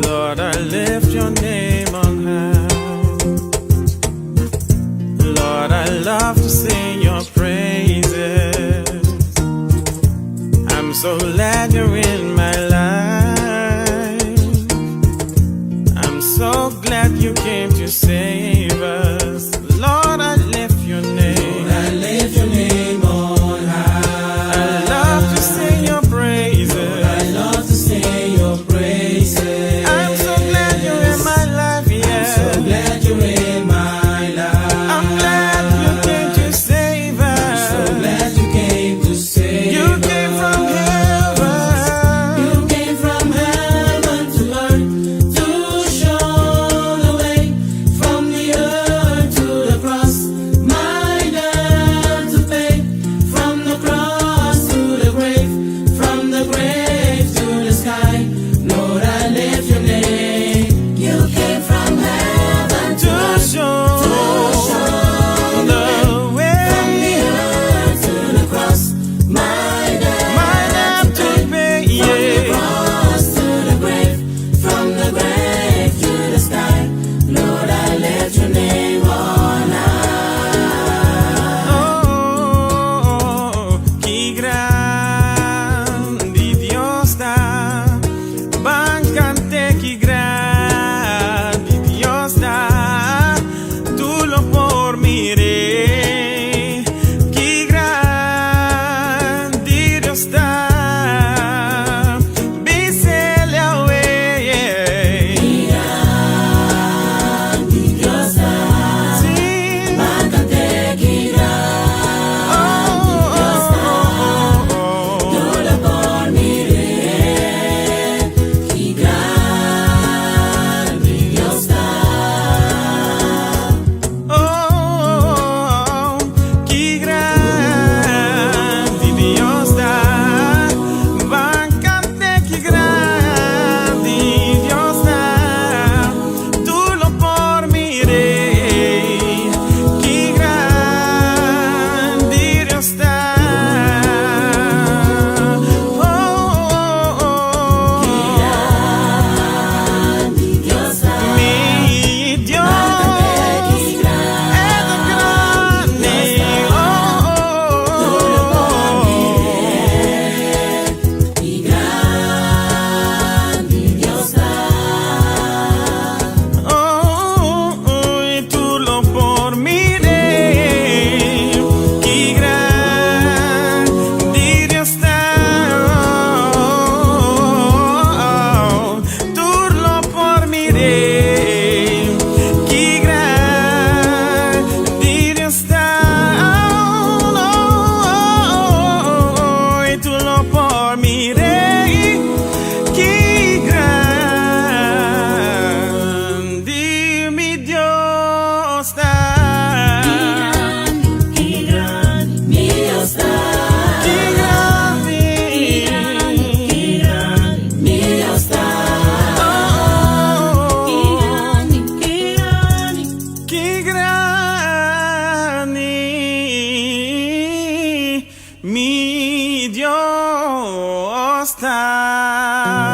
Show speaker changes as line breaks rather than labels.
Lord, I lift your name on high. Lord, I love to sing your praises. I'm so glad you're in my life. I'm so glad you came to save us. Lord, I lift your name.
Lord, I lift your name on high.
I love to sing your praises.
Lord, I love to sing your praises.
I'm so glad you're in my life, yeah.
So glad you're in my life.
I'm glad you came to save us.
So glad you came to save
You
us.
came from heaven.
You came from heaven to earth to show the way from the earth to the cross. My debt to pay from the cross to the grave, from the grave to the sky. Lord, I lift your name. You came from heaven to
To show the way.
from the earth to the cross. My debt
To pay,
from the
yeah.
cross to the grave, from the grave to the sky. Lord, I lift your name on high.
Oh, que grande Dios da. Bancante, que grande Dios da. Tú lo por miré. Que grande Dios da. Bícele away.
Dios da,
Sí.
báncate que Dolo por miré, que grande Dios da.
Oh, que grande Dios da. Bancante, que grande Dios da. Tú lo por miré. Que grande Dios da. Oh,
Dios da,
mi Dios.
que grande y grande Dios da.
Y tú lo por miré, que grande Dios da. Tú lo por miré, que grande Dios da. Y tú lo por miré, que grande mi Dios da.
Que grande mi Dios da.
Que grande,
Mi Dios da.
que grande mi Dios da.